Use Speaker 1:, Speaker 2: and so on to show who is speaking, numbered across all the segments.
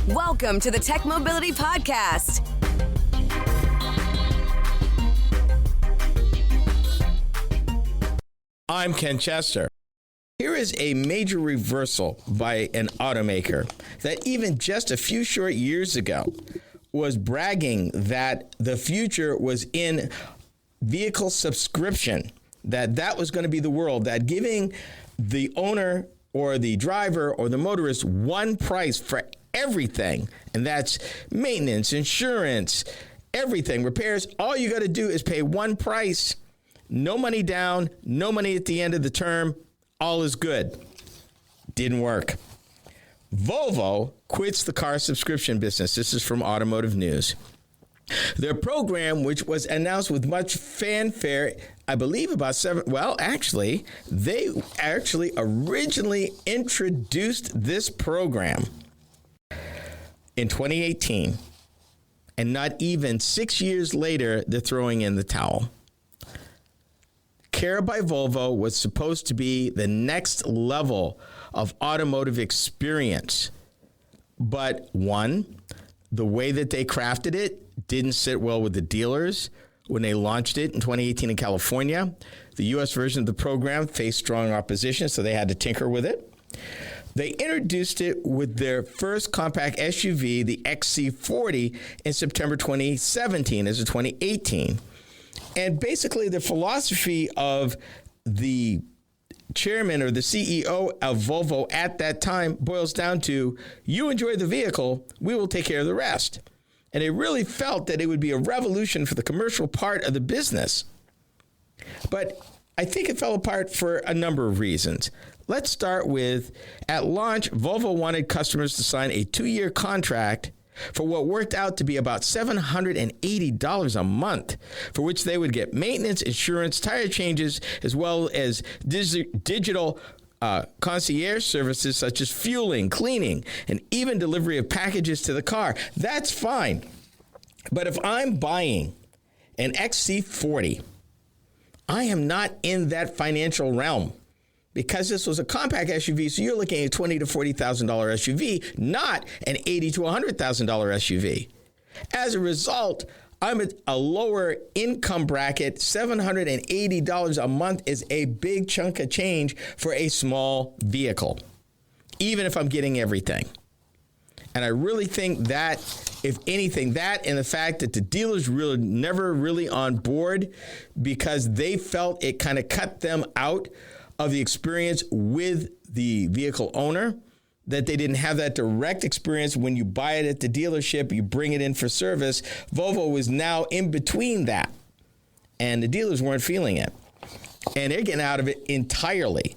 Speaker 1: Welcome to the Tech Mobility Podcast.
Speaker 2: I'm Ken Chester. Here is a major reversal by an automaker that even just a few short years ago was bragging that the future was in vehicle subscription, that was going to be the world, that giving the owner or the driver or the motorist one price for everything, and that's maintenance, insurance, everything, repairs. All you got to do is pay one price, no money down, no money at the end of the term, all is good. Didn't work. Volvo quits the car subscription business. This is from Automotive News. Their program, which was announced with much fanfare, I believe they actually originally introduced this program in 2018. And not even 6 years later, they're throwing in the towel. Care by Volvo was supposed to be the next level of automotive experience. But one, the way that they crafted it didn't sit well with the dealers when they launched it in 2018 in California. The U.S. version of the program faced strong opposition, so they had to tinker with it. They introduced it with their first compact SUV, the XC40, in September 2017 as of 2018. And basically the philosophy of the chairman or the CEO of Volvo at that time boils down to, you enjoy the vehicle, we will take care of the rest. And they really felt that it would be a revolution for the commercial part of the business. But I think it fell apart for a number of reasons. Let's start with, at launch, Volvo wanted customers to sign a 2-year contract for what worked out to be about $780 a month, for which they would get maintenance, insurance, tire changes, as well as digital concierge services such as fueling, cleaning, and even delivery of packages to the car. That's fine. But if I'm buying an XC40, I am not in that financial realm, because this was a compact SUV, so you're looking at a $20,000 to $40,000 SUV, not an $80,000 to $100,000 SUV. As a result, I'm at a lower income bracket. $780 a month is a big chunk of change for a small vehicle, even if I'm getting everything. And I really think that, if anything, that and the fact that the dealers really never really on board, because they felt it kind of cut them out of the experience with the vehicle owner, that they didn't have that direct experience when you buy it at the dealership, you bring it in for service. Volvo was now in between that, and the dealers weren't feeling it. And they're getting out of it entirely.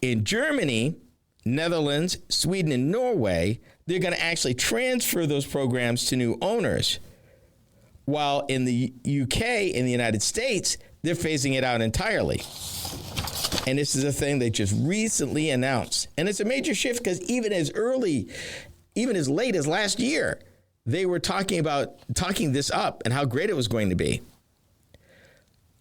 Speaker 2: In Germany, Netherlands, Sweden, and Norway, they're going to actually transfer those programs to new owners. While in the UK, in the United States, they're phasing it out entirely. And this is a thing they just recently announced. And it's a major shift, because even as late as last year, they were talking this up and how great it was going to be.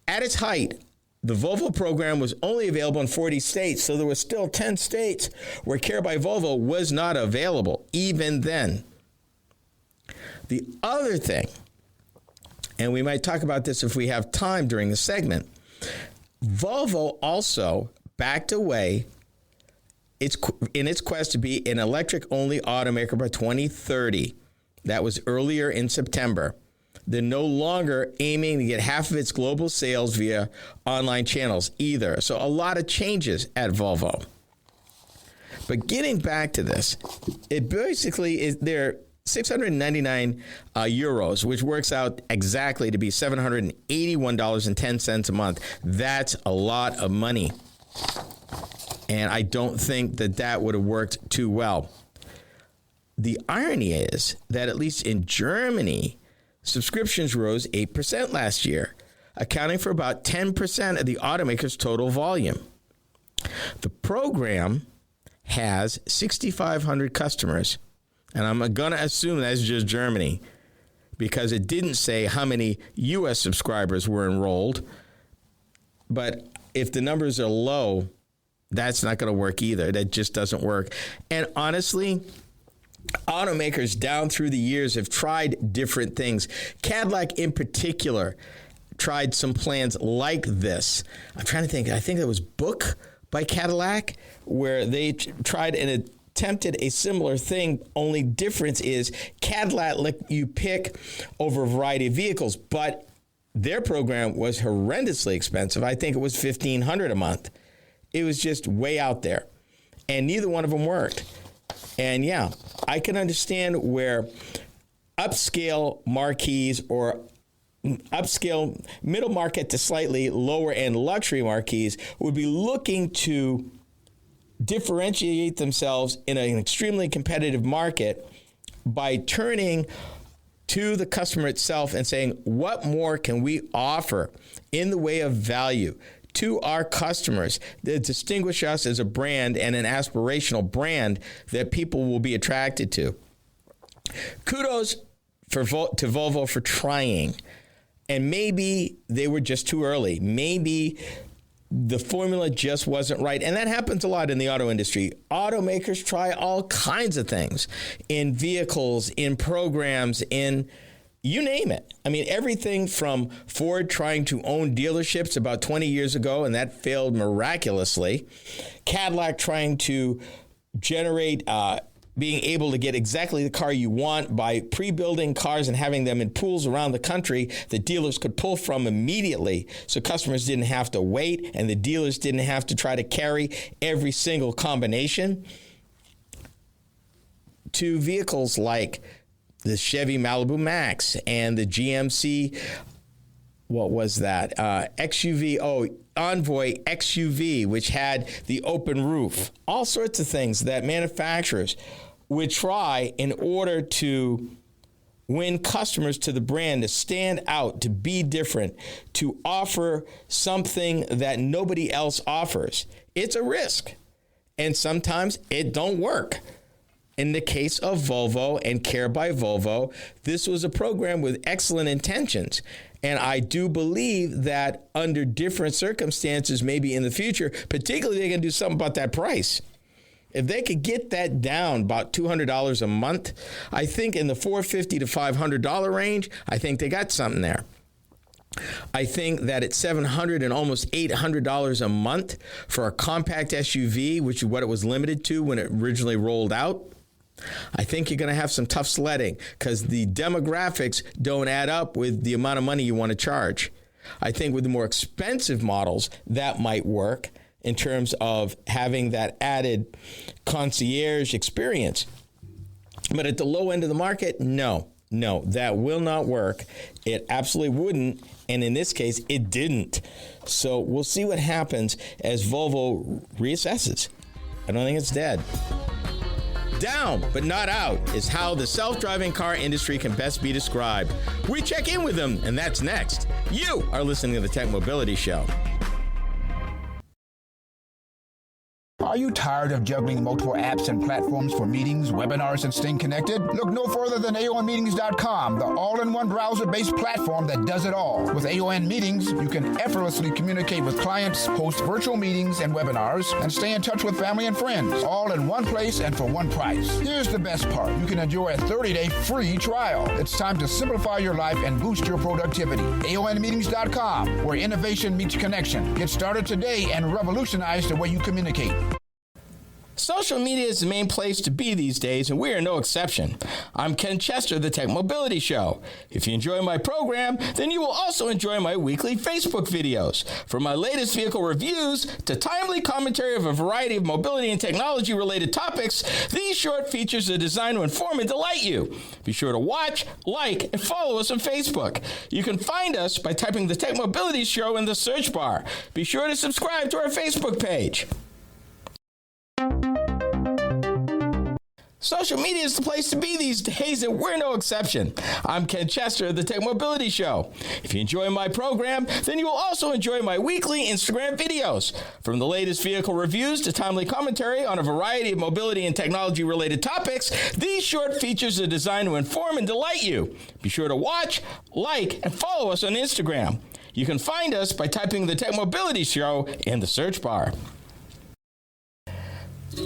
Speaker 2: At its height, the Volvo program was only available in 40 states, so there were still 10 states where Care by Volvo was not available, even then. The other thing, and we might talk about this if we have time during the segment, Volvo also backed away in its quest to be an electric-only automaker by 2030. That was earlier in September. They're no longer aiming to get half of its global sales via online channels either. So a lot of changes at Volvo. But getting back to this, it basically is their 699 euros, which works out exactly to be $781.10 a month. That's a lot of money. And I don't think that would have worked too well. The irony is that at least in Germany, subscriptions rose 8% last year, accounting for about 10% of the automaker's total volume. The program has 6,500 customers, and I'm going to assume that's just Germany, because it didn't say how many U.S. subscribers were enrolled. But if the numbers are low, that's not going to work either. That just doesn't work. And honestly, automakers down through the years have tried different things. Cadillac in particular tried some plans like this. I'm trying to think. I think it was Book by Cadillac, where they tried and attempted a similar thing. Only difference is Cadillac let you pick over a variety of vehicles, but their program was horrendously expensive. I think it was $1,500 a month. It was just way out there, and neither one of them worked. And yeah, I can understand where upscale marquees or upscale middle market to slightly lower end luxury marquees would be looking to differentiate themselves in an extremely competitive market by turning to the customer itself and saying, what more can we offer in the way of value to our customers that distinguish us as a brand and an aspirational brand that people will be attracted to. Kudos to Volvo for trying. And maybe they were just too early. Maybe the formula just wasn't right. And that happens a lot in the auto industry. Automakers try all kinds of things in vehicles, in programs, in you name it. I mean, everything from Ford trying to own dealerships about 20 years ago, and that failed miraculously. Cadillac trying to generate being able to get exactly the car you want by pre-building cars and having them in pools around the country that dealers could pull from immediately, so customers didn't have to wait and the dealers didn't have to try to carry every single combination, to vehicles like the Chevy Malibu Max and the GMC, what was that? XUV, Envoy XUV, which had the open roof. All sorts of things that manufacturers would try in order to win customers to the brand, to stand out, to be different, to offer something that nobody else offers. It's a risk, and sometimes it don't work. In the case of Volvo and Care by Volvo, this was a program with excellent intentions. And I do believe that under different circumstances, maybe in the future, particularly they can do something about that price. If they could get that down about $200 a month, I think in the $450 to $500 range, I think they got something there. I think that at $700 and almost $800 a month for a compact SUV, which is what it was limited to when it originally rolled out, I think you're going to have some tough sledding because the demographics don't add up with the amount of money you want to charge. I think with the more expensive models, that might work in terms of having that added concierge experience. But at the low end of the market, no, that will not work. It absolutely wouldn't. And in this case, it didn't. So we'll see what happens as Volvo reassesses. I don't think it's dead. Down, but not out, is how the self-driving car industry can best be described. We check in with them, and that's next. You are listening to the Tech Mobility Show.
Speaker 3: Are you tired of juggling multiple apps and platforms for meetings, webinars, and staying connected? Look no further than AONmeetings.com, the all-in-one browser-based platform that does it all. With AON Meetings, you can effortlessly communicate with clients, host virtual meetings and webinars, and stay in touch with family and friends, all in one place and for one price. Here's the best part. You can enjoy a 30-day free trial. It's time to simplify your life and boost your productivity. AONmeetings.com, where innovation meets connection. Get started today and revolutionize the way you communicate.
Speaker 2: Social media is the main place to be these days, and we are no exception. I'm Ken Chester, the Tech Mobility Show. If you enjoy my program, then you will also enjoy my weekly Facebook videos. From my latest vehicle reviews to timely commentary of a variety of mobility and technology-related topics, these short features are designed to inform and delight you. Be sure to watch, like, and follow us on Facebook. You can find us by typing the Tech Mobility Show in the search bar. Be sure to subscribe to our Facebook page. Social media is the place to be these days, and we're no exception. I'm Ken Chester of the Tech Mobility Show. If you enjoy my program, then you will also enjoy my weekly Instagram videos. From the latest vehicle reviews to timely commentary on a variety of mobility and technology-related topics, these short features are designed to inform and delight you. Be sure to watch, like, and follow us on Instagram. You can find us by typing the Tech Mobility Show in the search bar.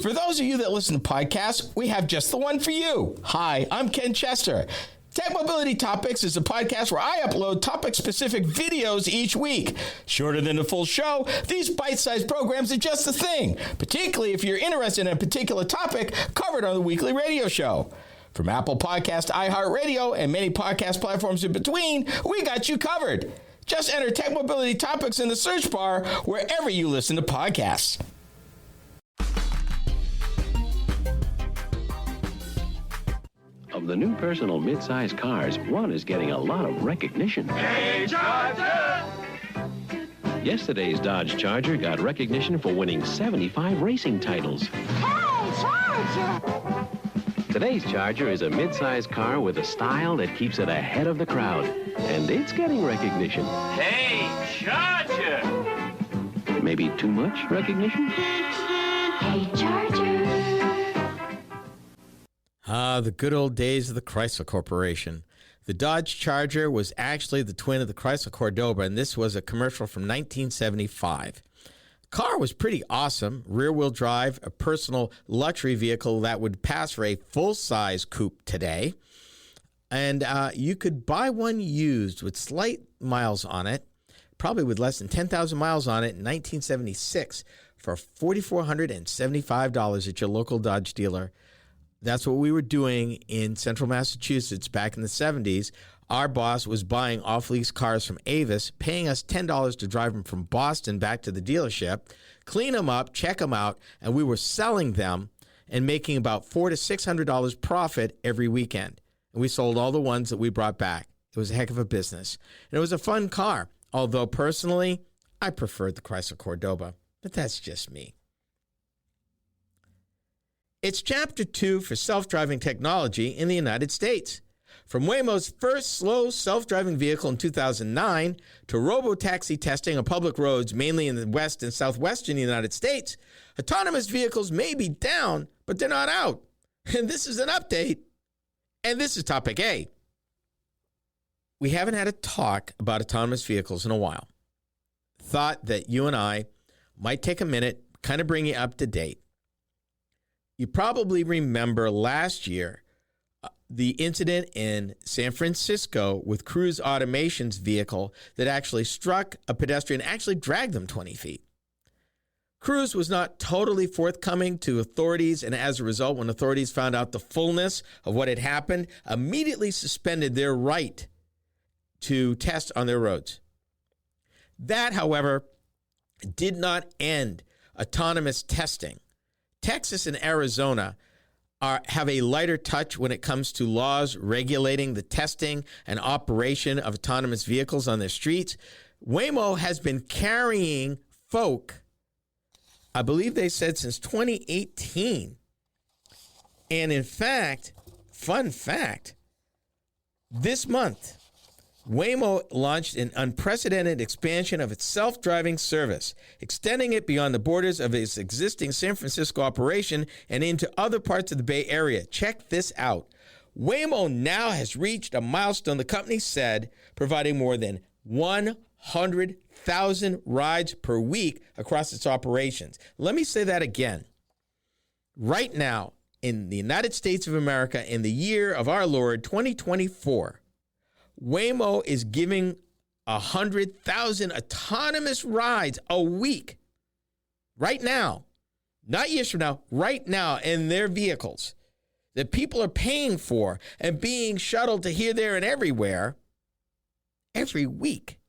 Speaker 2: For For those of you that listen to podcasts, we have just the one for you. Hi, I'm Ken Chester. Tech Mobility Topics is a podcast where I upload topic-specific videos each week. Shorter than the full show, these bite-sized programs are just the thing, particularly if you're interested in a particular topic covered on the weekly radio show. From Apple Podcast, iHeartRadio, and many podcast platforms in between, we got you covered. Just enter Tech Mobility Topics in the search bar wherever you listen to podcasts.
Speaker 4: Of the new personal mid-size cars, one is getting a lot of recognition.
Speaker 5: Hey, Charger!
Speaker 4: Yesterday's Dodge Charger got recognition for winning 75 racing titles.
Speaker 5: Hey, Charger!
Speaker 4: Today's Charger is a mid-size car with a style that keeps it ahead of the crowd. And it's getting recognition.
Speaker 5: Hey, Charger!
Speaker 4: Maybe too much recognition?
Speaker 5: Hey, Charger!
Speaker 2: The good old days of the Chrysler Corporation. The Dodge Charger was actually the twin of the Chrysler Cordoba, and this was a commercial from 1975. The car was pretty awesome. Rear-wheel drive, a personal luxury vehicle that would pass for a full-size coupe today. And you could buy one used with slight miles on it, probably with less than 10,000 miles on it in 1976 for $4,475 at your local Dodge dealer. That's what we were doing in central Massachusetts back in the 70s. Our boss was buying off-lease cars from Avis, paying us $10 to drive them from Boston back to the dealership, clean them up, check them out, and we were selling them and making about $400 to $600 profit every weekend. And we sold all the ones that we brought back. It was a heck of a business. And it was a fun car, although personally, I preferred the Chrysler Cordoba. But that's just me. It's Chapter 2 for self-driving technology in the United States. From Waymo's first slow self-driving vehicle in 2009 to robo-taxi testing on public roads, mainly in the west and southwestern United States, autonomous vehicles may be down, but they're not out. And this is an update. And this is Topic A. We haven't had a talk about autonomous vehicles in a while. Thought that you and I might take a minute, kind of bring you up to date. You probably remember last year the incident in San Francisco with Cruise Automation's vehicle that actually struck a pedestrian, actually dragged them 20 feet. Cruise was not totally forthcoming to authorities, and as a result, when authorities found out the fullness of what had happened, immediately suspended their right to test on their roads. That, however, did not end autonomous testing. Texas and Arizona have a lighter touch when it comes to laws regulating the testing and operation of autonomous vehicles on their streets. Waymo has been carrying folk, I believe they said since 2018. And in fact, fun fact, this month, Waymo launched an unprecedented expansion of its self-driving service, extending it beyond the borders of its existing San Francisco operation and into other parts of the Bay Area. Check this out. Waymo now has reached a milestone, the company said, providing more than 100,000 rides per week across its operations. Let me say that again. Right now, in the United States of America, in the year of our Lord, 2024, Waymo is giving 100,000 autonomous rides a week right now, not years from now, right now in their vehicles that people are paying for and being shuttled to here, there, and everywhere every week.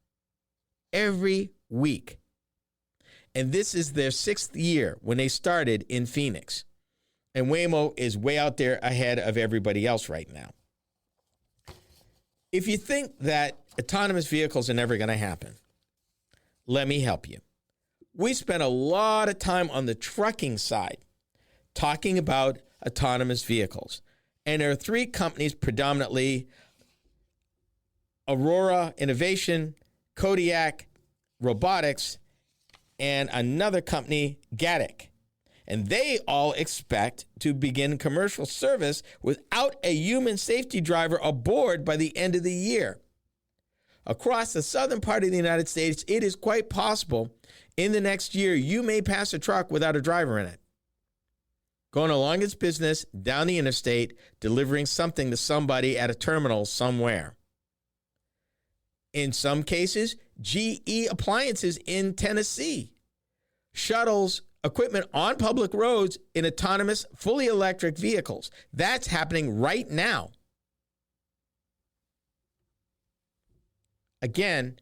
Speaker 2: Every week. And this is their 6th year when they started in Phoenix. And Waymo is way out there ahead of everybody else right now. If you think that autonomous vehicles are never going to happen, let me help you. We spent a lot of time on the trucking side talking about autonomous vehicles. And there are 3 companies predominantly: Aurora Innovation, Kodiak Robotics, and another company, Gatik. And they all expect to begin commercial service without a human safety driver aboard by the end of the year. Across the southern part of the United States, it is quite possible in the next year you may pass a truck without a driver in it. going along its business down the interstate, delivering something to somebody at a terminal somewhere. In some cases, GE Appliances in Tennessee shuttles equipment on public roads in autonomous, fully electric vehicles. That's happening right now. Again,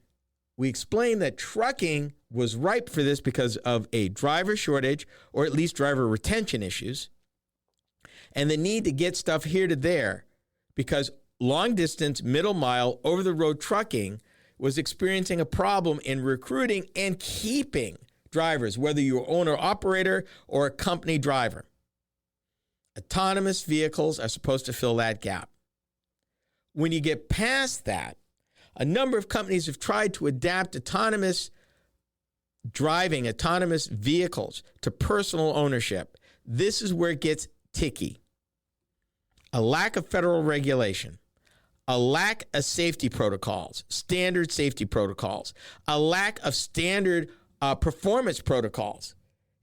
Speaker 2: we explained that trucking was ripe for this because of a driver shortage, or at least driver retention issues, and the need to get stuff here to there, because long distance, middle mile, over the road trucking was experiencing a problem in recruiting and keeping drivers, whether you're owner operator or a company driver. Autonomous vehicles are supposed to fill that gap. When you get past that, a number of companies have tried to adapt autonomous driving, autonomous vehicles to personal ownership. This is where it gets ticky. A lack of federal regulation, a lack of safety protocols, standard safety protocols, a lack of standard performance protocols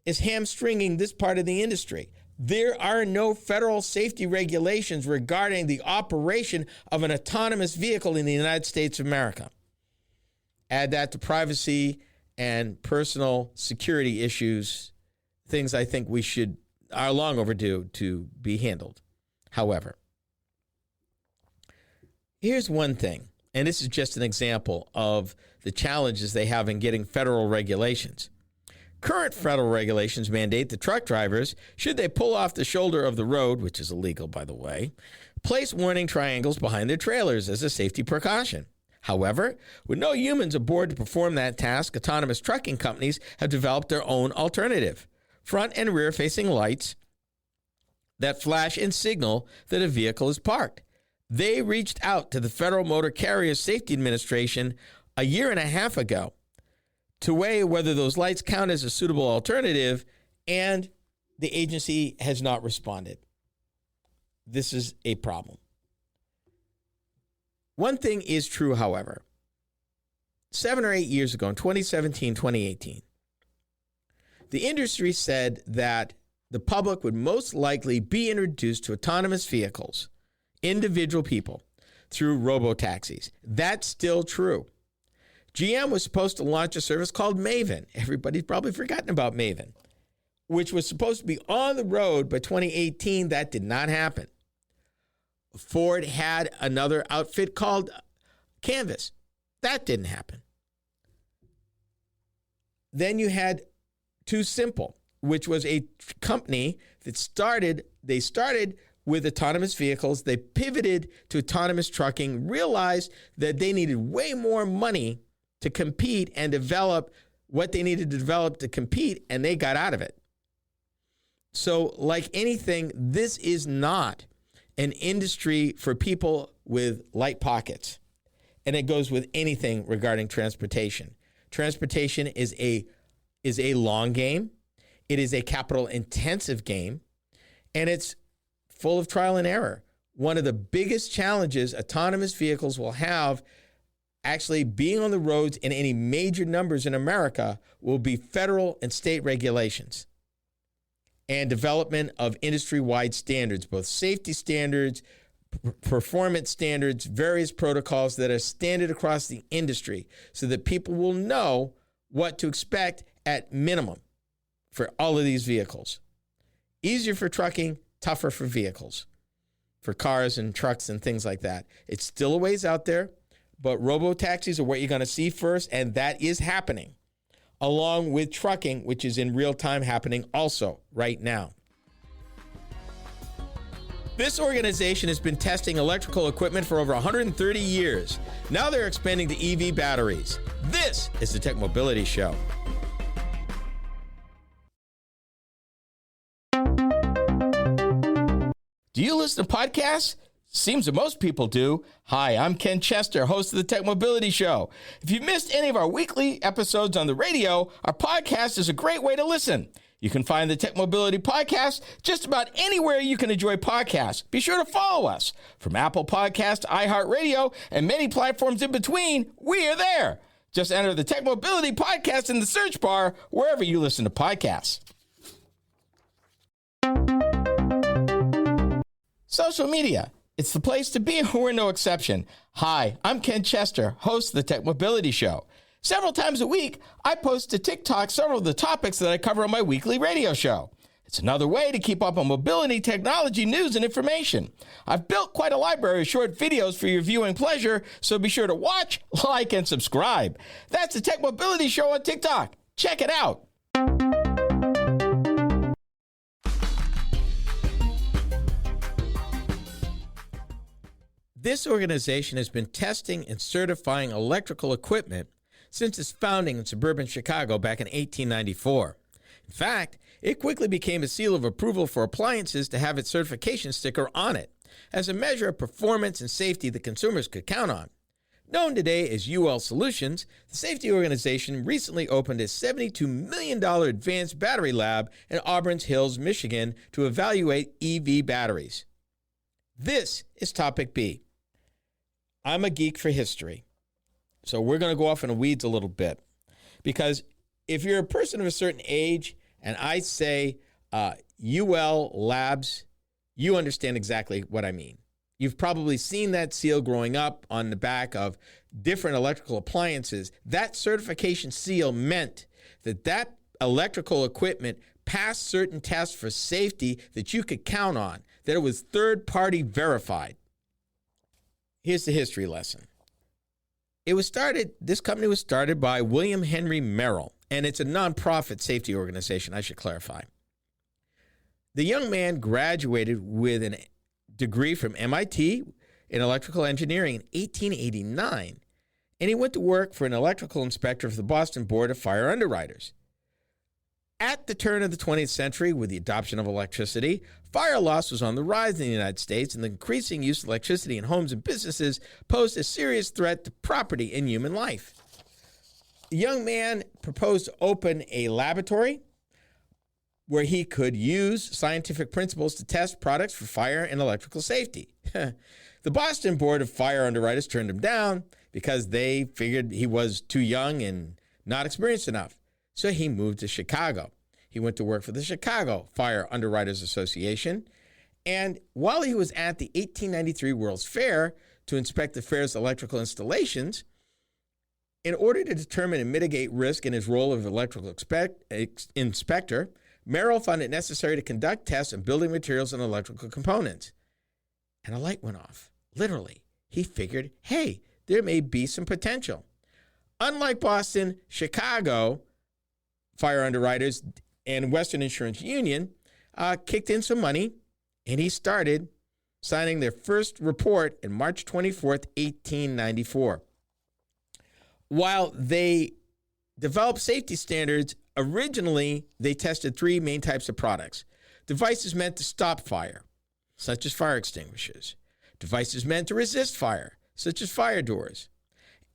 Speaker 2: is hamstringing this part of the industry. There are no federal safety regulations regarding the operation of an autonomous vehicle in the United States of America. Add that to privacy and personal security issues, things I think are long overdue to be handled. However, here's one thing, and this is just an example of the challenges they have in getting federal regulations. Current federal regulations mandate that truck drivers, should they pull off the shoulder of the road, which is illegal, by the way, place warning triangles behind their trailers as a safety precaution. However, with no humans aboard to perform that task, autonomous trucking companies have developed their own alternative: front and rear facing lights that flash and signal that a vehicle is parked. They reached out to the Federal Motor Carrier Safety Administration a year and a half ago to weigh whether those lights count as a suitable alternative, and the agency has not responded. This is a problem. One thing is true, however. 7 or 8 years ago, in 2017, 2018, the industry said that the public would most likely be introduced to autonomous vehicles, individual people, through robo-taxis. That's still true. GM was supposed to launch a service called Maven. Everybody's probably forgotten about Maven, which was supposed to be on the road by 2018. That did not happen. Ford had another outfit called Canvas. That didn't happen. Then you had Too Simple, which was a company that started with autonomous vehicles. They pivoted to autonomous trucking, realized that they needed way more money to compete and develop what they needed to develop to compete, and they got out of it. So, like anything, this is not an industry for people with light pockets. And it goes with anything regarding transportation. Transportation is a long game. It is a capital-intensive game, and it's full of trial and error. One of the biggest challenges autonomous vehicles will have actually being on the roads in any major numbers in America will be federal and state regulations and development of industry-wide standards, both safety standards, performance standards, various protocols that are standard across the industry so that people will know what to expect at minimum for all of these vehicles. Easier for trucking, tougher for vehicles, for cars and trucks and things like that. It's still a ways out there, but robo-taxis are what you're going to see first, and that is happening, along with trucking, which is in real time happening also right now. This organization has been testing electrical equipment for over 130 years. Now they're expanding to EV batteries. This is the Tech Mobility Show. Do you listen to podcasts? Seems that most people do. Hi, I'm Ken Chester, host of the Tech Mobility Show. If you've missed any of our weekly episodes on the radio, our podcast is a great way to listen. You can find the Tech Mobility Podcast just about anywhere you can enjoy podcasts. Be sure to follow us. From Apple Podcasts, iHeartRadio, and many platforms in between, we are there. Just enter the Tech Mobility Podcast in the search bar wherever you listen to podcasts. Social media. It's the place to be, and we're no exception. Hi, I'm Ken Chester, host of the Tech Mobility Show. Several times a week, I post to TikTok several of the topics that I cover on my weekly radio show. It's another way to keep up on mobility, technology, news, and information. I've built quite a library of short videos for your viewing pleasure, so be sure to watch, like, and subscribe. That's the Tech Mobility Show on TikTok. Check it out. This organization has been testing and certifying electrical equipment since its founding in suburban Chicago back in 1894. In fact, it quickly became a seal of approval for appliances to have its certification sticker on it, as a measure of performance and safety that consumers could count on. Known today as UL Solutions, the safety organization recently opened a $72 million advanced battery lab in Auburn Hills, Michigan, to evaluate EV batteries. This is Topic B. I'm a geek for history, so we're going to go off in the weeds a little bit, because if you're a person of a certain age and I say UL Labs, you understand exactly what I mean. You've probably seen that seal growing up on the back of different electrical appliances. That certification seal meant that that electrical equipment passed certain tests for safety that you could count on, that it was third-party verified. Here's the history lesson. This company was started by William Henry Merrill, and it's a nonprofit safety organization, I should clarify. The young man graduated with a degree from MIT in electrical engineering in 1889, and he went to work for an electrical inspector for the Boston Board of Fire Underwriters. At the turn of the 20th century, with the adoption of electricity, fire loss was on the rise in the United States, and the increasing use of electricity in homes and businesses posed a serious threat to property and human life. The young man proposed to open a laboratory where he could use scientific principles to test products for fire and electrical safety. The Boston Board of Fire Underwriters turned him down because they figured he was too young and not experienced enough. So he moved to Chicago. He went to work for the Chicago Fire Underwriters Association. And while he was at the 1893 World's Fair to inspect the fair's electrical installations, in order to determine and mitigate risk in his role of electrical inspector, Merrill found it necessary to conduct tests on building materials and electrical components. And a light went off. Literally, he figured, hey, there may be some potential. Unlike Boston, Chicago Fire Underwriters and Western Insurance Union kicked in some money, and he started signing their first report on March 24th, 1894. While they developed safety standards, originally they tested three main types of products. Devices meant to stop fire, such as fire extinguishers. Devices meant to resist fire, such as fire doors.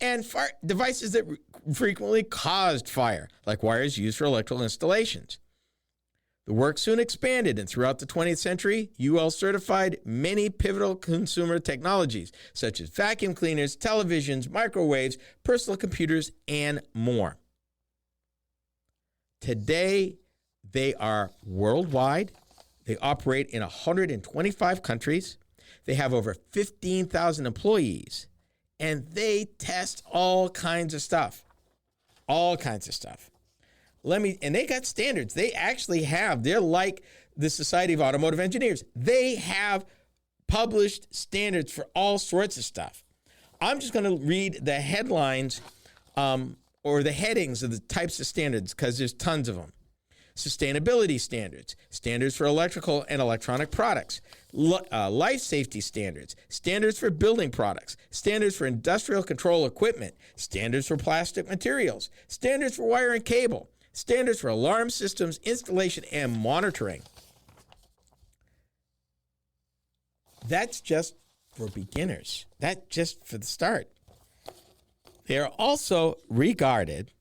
Speaker 2: And devices that frequently caused fire, like wires used for electrical installations. The work soon expanded, and throughout the 20th century, UL certified many pivotal consumer technologies, such as vacuum cleaners, televisions, microwaves, personal computers, and more. Today, they are worldwide. They operate in 125 countries. They have over 15,000 employees. And they test all kinds of stuff. All kinds of stuff. And they got standards. They actually have, they're like the Society of Automotive Engineers. They have published standards for all sorts of stuff. I'm just going to read the headlines or the headings of the types of standards, because there's tons of them. Sustainability standards, standards for electrical and electronic products, life safety standards, standards for building products, standards for industrial control equipment, standards for plastic materials, standards for wire and cable, standards for alarm systems, installation, and monitoring. That's just for beginners. That's just for the start. They are also regarded,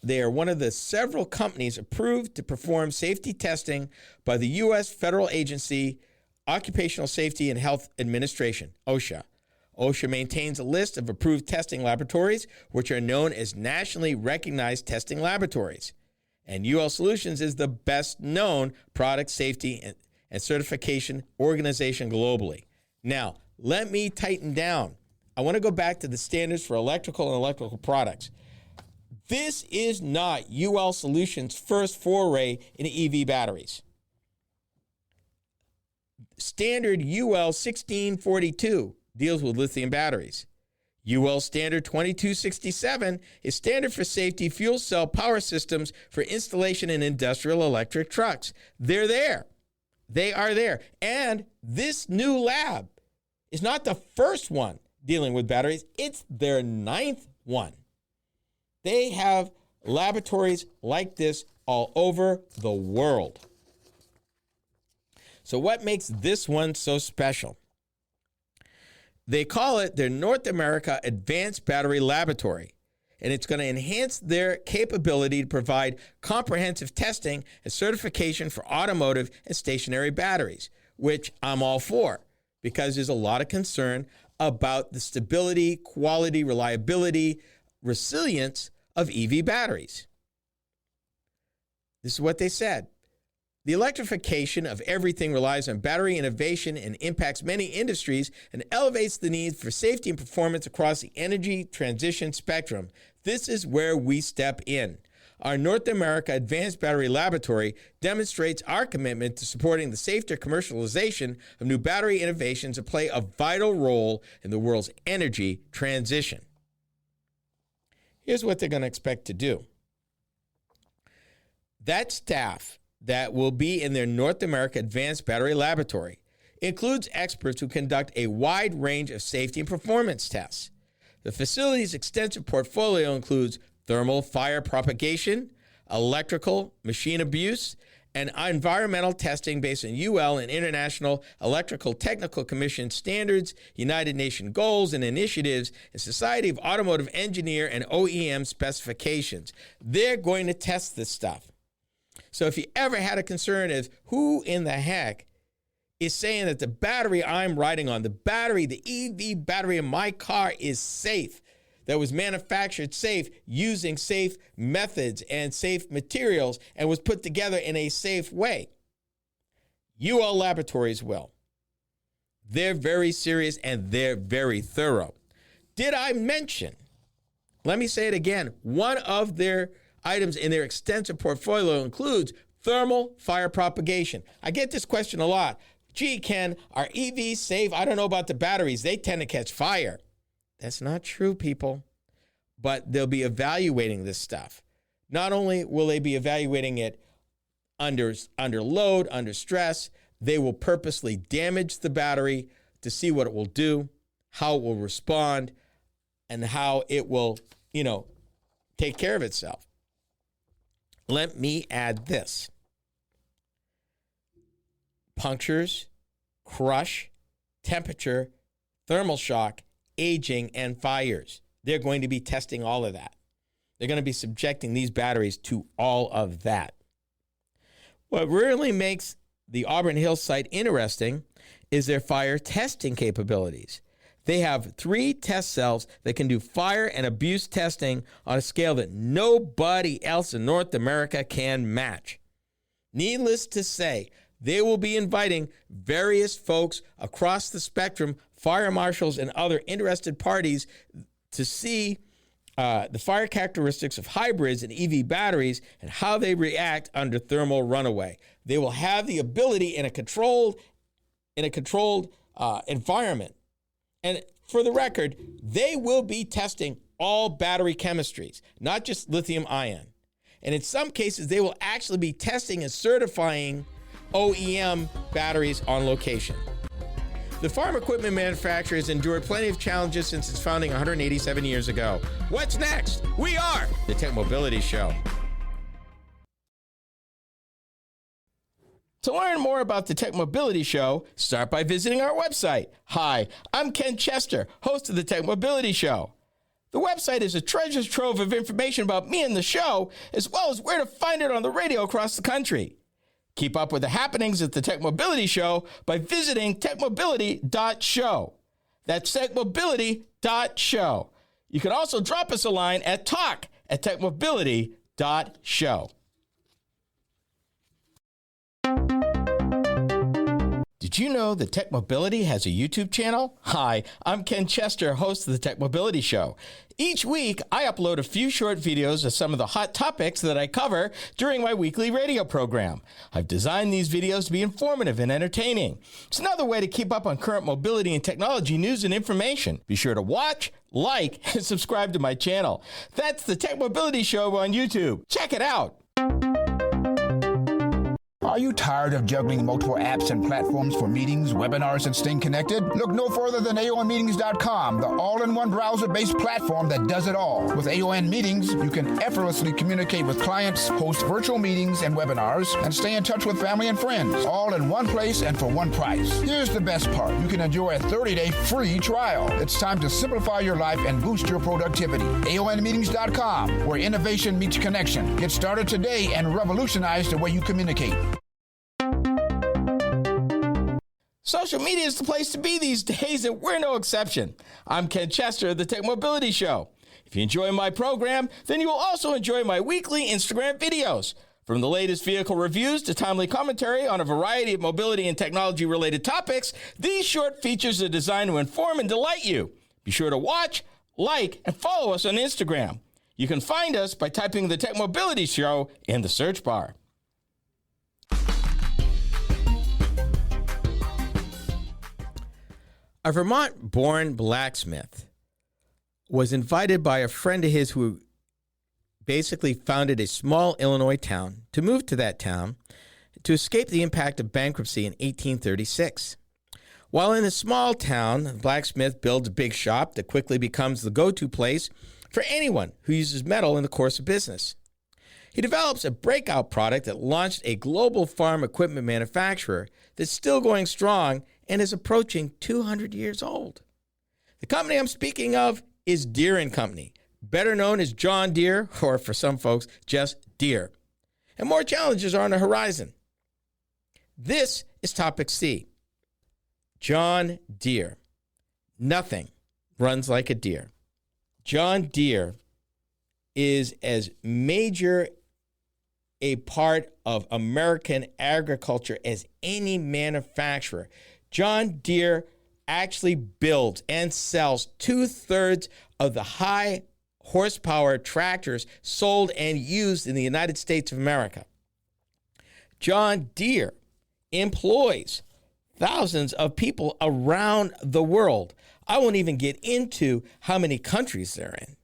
Speaker 2: they are one of the several companies approved to perform safety testing by the U.S. Federal Agency, Occupational Safety and Health Administration, OSHA. OSHA maintains a list of approved testing laboratories, which are known as nationally recognized testing laboratories. And UL Solutions is the best known product safety and certification organization globally. Now, let me tighten down. I want to go back to the standards for electrical and electrical products. This is not UL Solutions' first foray in EV batteries. Standard UL 1642 deals with lithium batteries. UL Standard 2267 is standard for safety fuel cell power systems for installation in industrial electric trucks. They're there. They are there. And this new lab is not the first one dealing with batteries. It's their 9th one. They have laboratories like this all over the world. So what makes this one so special? They call it their North America Advanced Battery Laboratory, and it's going to enhance their capability to provide comprehensive testing and certification for automotive and stationary batteries, which I'm all for because there's a lot of concern about the stability, quality, reliability, resilience of EV batteries. This is what they said. The electrification of everything relies on battery innovation and impacts many industries and elevates the need for safety and performance across the energy transition spectrum. This is where we step in. Our North America Advanced Battery Laboratory demonstrates our commitment to supporting the safer commercialization of new battery innovations that play a vital role in the world's energy transition. Here's what they're going to expect to do. That staff that will be in their North America Advanced Battery Laboratory includes experts who conduct a wide range of safety and performance tests. The facility's extensive portfolio includes thermal fire propagation, electrical machine abuse, and environmental testing based on UL and International Electrical Technical Commission standards, United Nations goals and initiatives, and Society of Automotive Engineer and OEM specifications. They're going to test this stuff. So if you ever had a concern as who in the heck is saying that the battery I'm riding on, the EV battery in my car is safe, that was manufactured safe using safe methods and safe materials and was put together in a safe way, UL Laboratories will. They're very serious and they're very thorough. Did I mention, let me say it again, one of their items in their extensive portfolio includes thermal fire propagation. I get this question a lot. Gee, Ken, are EVs safe? I don't know about the batteries. They tend to catch fire. That's not true, people. But they'll be evaluating this stuff. Not only will they be evaluating it under load, under stress, they will purposely damage the battery to see what it will do, how it will respond, and how it will, take care of itself. Let me add this. Punctures, crush, temperature, thermal shock, aging, and fires. They're going to be testing all of that. They're going to be subjecting these batteries to all of that. What really makes the Auburn Hills site interesting is their fire testing capabilities. They have 3 test cells that can do fire and abuse testing on a scale that nobody else in North America can match. Needless to say, they will be inviting various folks across the spectrum, fire marshals and other interested parties, to see the fire characteristics of hybrids and EV batteries and how they react under thermal runaway. They will have the ability in a controlled environment. And for the record, they will be testing all battery chemistries, not just lithium ion. And in some cases, they will actually be testing and certifying OEM batteries on location. The farm equipment manufacturer has endured plenty of challenges since its founding 187 years ago. What's next? We are the Tech Mobility Show. To learn more about the Tech Mobility Show, start by visiting our website. Hi, I'm Ken Chester, host of the Tech Mobility Show. The website is a treasure trove of information about me and the show, as well as where to find it on the radio across the country. Keep up with the happenings at the Tech Mobility Show by visiting techmobility.show. That's techmobility.show. You can also drop us a line at talk@techmobility.show. Did you know that Tech Mobility has a YouTube channel? Hi, I'm Ken Chester, host of the Tech Mobility Show. Each week, I upload a few short videos of some of the hot topics that I cover during my weekly radio program. I've designed these videos to be informative and entertaining. It's another way to keep up on current mobility and technology news and information. Be sure to watch, like, and subscribe to my channel. That's the Tech Mobility Show on YouTube. Check it out.
Speaker 3: Are you tired of juggling multiple apps and platforms for meetings, webinars, and staying connected? Look no further than aonmeetings.com, the all-in-one browser-based platform that does it all. With AON Meetings, you can effortlessly communicate with clients, host virtual meetings and webinars, and stay in touch with family and friends, all in one place and for one price. Here's the best part. You can enjoy a 30-day free trial. It's time to simplify your life and boost your productivity. aonmeetings.com, where innovation meets connection. Get started today and revolutionize the way you communicate.
Speaker 2: Social media is the place to be these days, and we're no exception. I'm Ken Chester of the Tech Mobility Show. If you enjoy my program, then you will also enjoy my weekly Instagram videos. From the latest vehicle reviews to timely commentary on a variety of mobility and technology-related topics, these short features are designed to inform and delight you. Be sure to watch, like, and follow us on Instagram. You can find us by typing the Tech Mobility Show in the search bar. A Vermont-born blacksmith was invited by a friend of his who basically founded a small Illinois town to move to that town to escape the impact of bankruptcy in 1836. While in a small town, the blacksmith builds a big shop that quickly becomes the go-to place for anyone who uses metal in the course of business. He develops a breakout product that launched a global farm equipment manufacturer that's still going strong and is approaching 200 years old. The company I'm speaking of is Deere & Company, better known as John Deere, or for some folks, just Deere. And more challenges are on the horizon. This is Topic C. John Deere. Nothing runs like a deer. John Deere is as major a part of American agriculture as any manufacturer. John Deere actually builds and sells 2/3 of the high horsepower tractors sold and used in the United States of America. John Deere employs thousands of people around the world. I won't even get into how many countries they're in.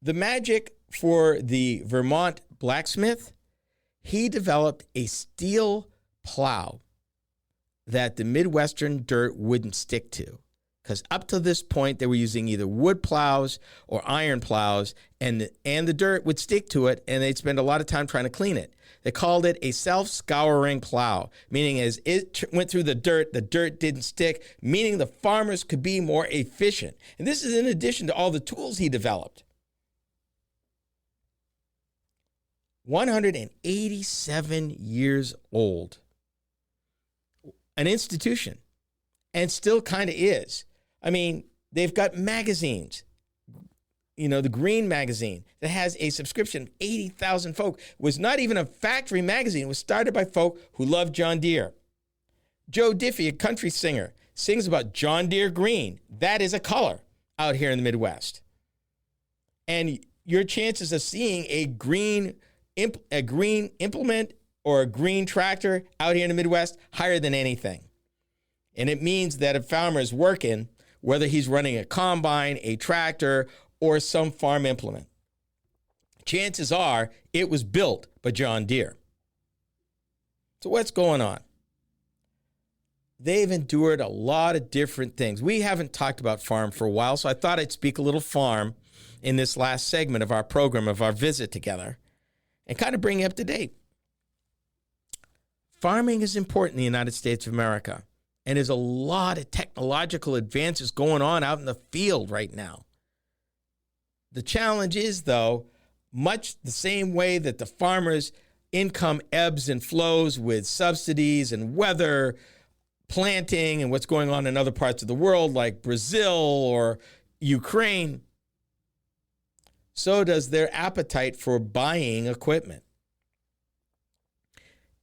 Speaker 2: The magic for the Vermont blacksmith, he developed a steel plow that the Midwestern dirt wouldn't stick to. Because up to this point, they were using either wood plows or iron plows, and the dirt would stick to it, and they'd spend a lot of time trying to clean it. They called it a self-scouring plow, meaning as it went through the dirt didn't stick, meaning the farmers could be more efficient. And this is in addition to all the tools he developed. 187 years old. An institution, and still kind of is. I mean, they've got magazines. You know, the Green magazine that has a subscription of 80,000 folk. Was not even a factory magazine. It was started by folk who loved John Deere. Joe Diffie, a country singer, sings about John Deere green. That is a color out here in the Midwest. And your chances of seeing a green implement or a green tractor out here in the Midwest, higher than anything. And it means that a farmer is working, whether he's running a combine, a tractor, or some farm implement. Chances are it was built by John Deere. So what's going on? They've endured a lot of different things. We haven't talked about farm for a while, so I thought I'd speak a little farm in this last segment of our program, of our visit together, and kind of bring you up to date. Farming is important in the United States of America, and there's a lot of technological advances going on out in the field right now. The challenge is, though, much the same way that the farmers' income ebbs and flows with subsidies and weather, planting, and what's going on in other parts of the world like Brazil or Ukraine, so does their appetite for buying equipment.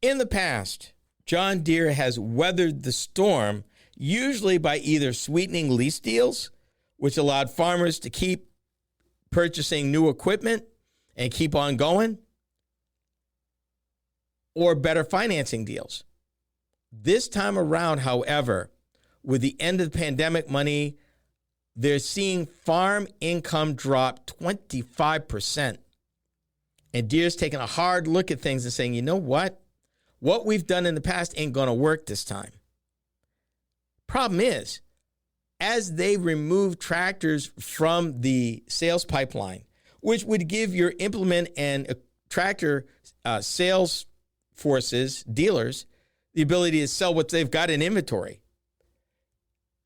Speaker 2: In the past, John Deere has weathered the storm, usually by either sweetening lease deals, which allowed farmers to keep purchasing new equipment and keep on going, or better financing deals. This time around, however, with the end of the pandemic money, they're seeing farm income drop 25%. And Deere's taking a hard look at things and saying, you know what? What we've done in the past ain't going to work this time. Problem is, as they remove tractors from the sales pipeline, which would give your implement and tractor sales forces, dealers, the ability to sell what they've got in inventory.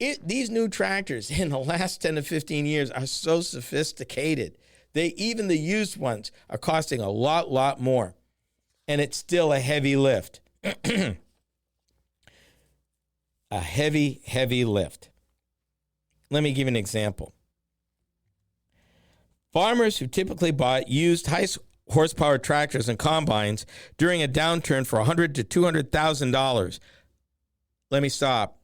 Speaker 2: These new tractors in the last 10 to 15 years are so sophisticated. Even the used ones are costing a lot more. And it's still a heavy lift. A heavy lift. Let me give you an example. Farmers who typically bought used high horsepower tractors and combines during a downturn for $100,000 to $200,000. Let me stop.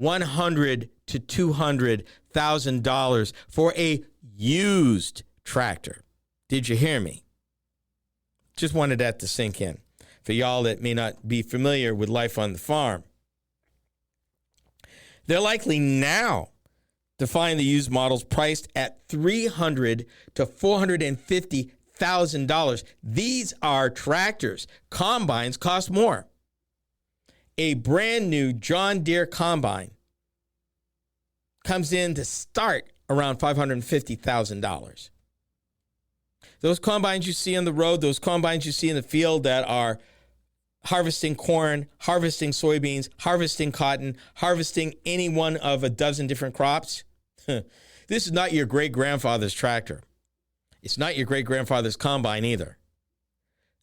Speaker 2: $100,000 to $200,000 for a used tractor. Did you hear me? Just wanted that to sink in for y'all that may not be familiar with life on the farm. They're likely now to find the used models priced at $300,000 to $450,000. These are tractors. Combines cost more. A brand new John Deere combine comes in to start around $550,000. Those combines you see on the road, those combines you see in the field that are harvesting corn, harvesting soybeans, harvesting cotton, harvesting any one of a dozen different crops. This is not your great-grandfather's tractor. It's not your great-grandfather's combine either.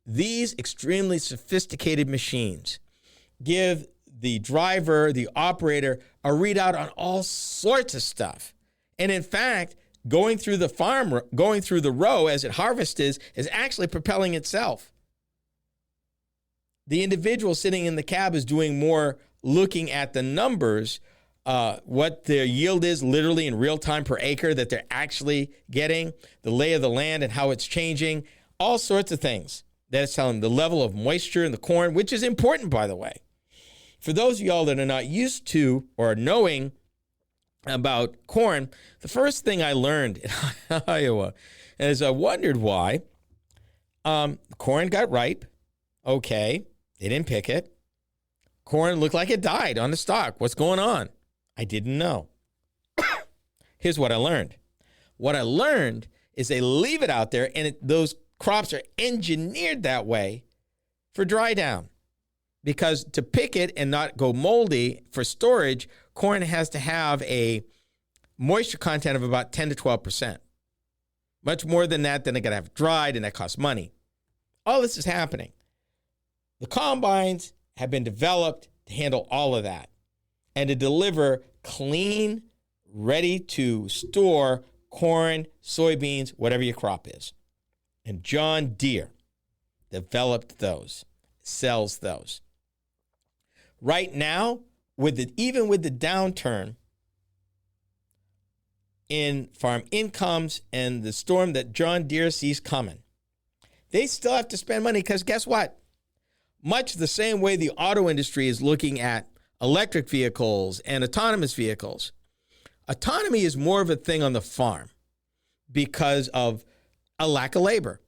Speaker 2: These extremely sophisticated machines give the driver, the operator, a readout on all sorts of stuff. And in fact, going through the row as it harvests is actually propelling itself. The individual sitting in the cab is doing more looking at the numbers, what their yield is literally in real time per acre that they're actually getting, the lay of the land and how it's changing, all sorts of things. That is telling the level of moisture in the corn, which is important, by the way. For those of y'all that are not used to or knowing about corn, the first thing I learned in Iowa is I wondered why corn got ripe. Okay, they didn't pick it. Corn looked like it died on the stalk. What's going on? I didn't know. Here's what I learned. What I learned is they leave it out there, and those crops are engineered that way for dry down. Because to pick it and not go moldy for storage, corn has to have a moisture content of about 10 to 12%. Much more than that, then they got to have it dried, and that costs money. All this is happening. The combines have been developed to handle all of that and to deliver clean, ready to store corn, soybeans, whatever your crop is. And John Deere developed those, sells those. Right now, even with the downturn in farm incomes and the storm that John Deere sees coming, they still have to spend money because guess what? Much the same way the auto industry is looking at electric vehicles and autonomous vehicles, autonomy is more of a thing on the farm because of a lack of labor.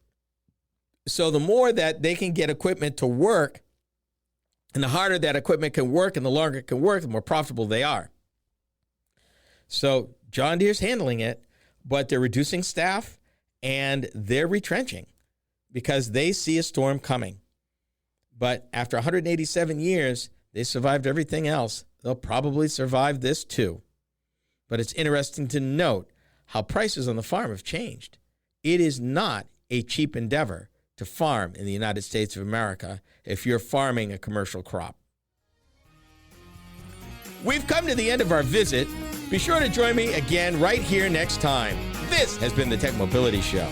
Speaker 2: So the more that they can get equipment to work, and the harder that equipment can work and the longer it can work, the more profitable they are. So John Deere's handling it, but they're reducing staff and they're retrenching because they see a storm coming. But after 187 years, they survived everything else. They'll probably survive this too. But it's interesting to note how prices on the farm have changed. It is not a cheap endeavor to farm in the United States of America if you're farming a commercial crop. We've come to the end of our visit. Be sure to join me again right here next time. This has been the Tech Mobility Show.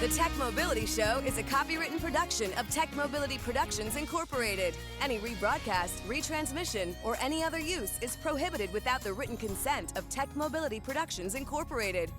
Speaker 1: The Tech Mobility Show is a copywritten production of Tech Mobility Productions, Incorporated. Any rebroadcast, retransmission, or any other use is prohibited without the written consent of Tech Mobility Productions, Incorporated.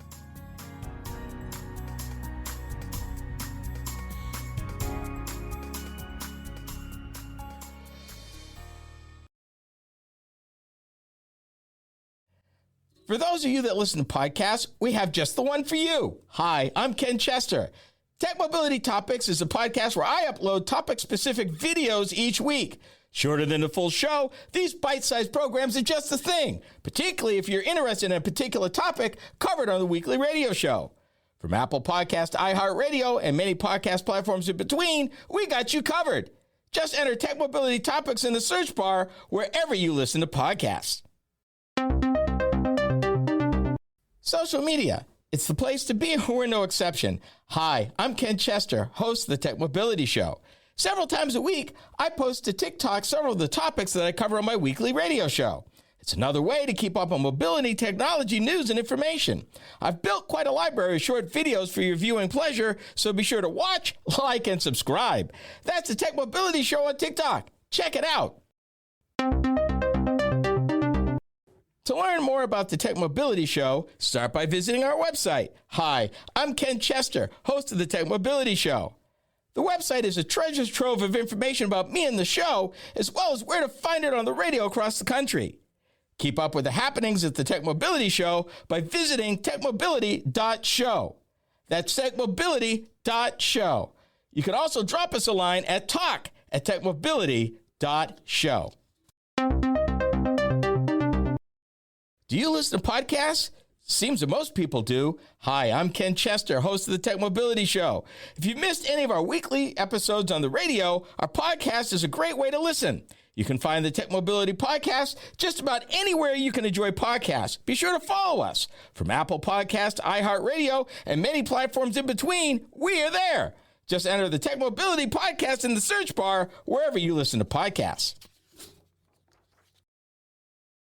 Speaker 2: For those of you that listen to podcasts, we have just the one for you. Hi, I'm Ken Chester. Tech Mobility Topics is a podcast where I upload topic-specific videos each week. Shorter than the full show, these bite-sized programs are just the thing, particularly if you're interested in a particular topic covered on the weekly radio show. From Apple Podcast to iHeartRadio and many podcast platforms in between, we got you covered. Just enter Tech Mobility Topics in the search bar wherever you listen to podcasts. Social media. It's the place to be, and we're no exception. Hi, I'm Ken Chester, host of the Tech Mobility Show. Several times a week, I post to TikTok several of the topics that I cover on my weekly radio show. It's another way to keep up on mobility, technology, news, and information. I've built quite a library of short videos for your viewing pleasure, so be sure to watch, like, and subscribe. That's the Tech Mobility Show on TikTok. Check it out. To learn more about the Tech Mobility Show, start by visiting our website. Hi, I'm Ken Chester, host of the Tech Mobility Show. The website is a treasure trove of information about me and the show, as well as where to find it on the radio across the country. Keep up with the happenings at the Tech Mobility Show by visiting techmobility.show. That's techmobility.show. You can also drop us a line at talk@techmobility.show. Do you listen to podcasts? Seems that most people do. Hi, I'm Ken Chester, host of the Tech Mobility Show. If you've missed any of our weekly episodes on the radio, our podcast is a great way to listen. You can find the Tech Mobility Podcast just about anywhere you can enjoy podcasts. Be sure to follow us. From Apple Podcasts to iHeartRadio and many platforms in between, we are there. Just enter the Tech Mobility Podcast in the search bar wherever you listen to podcasts.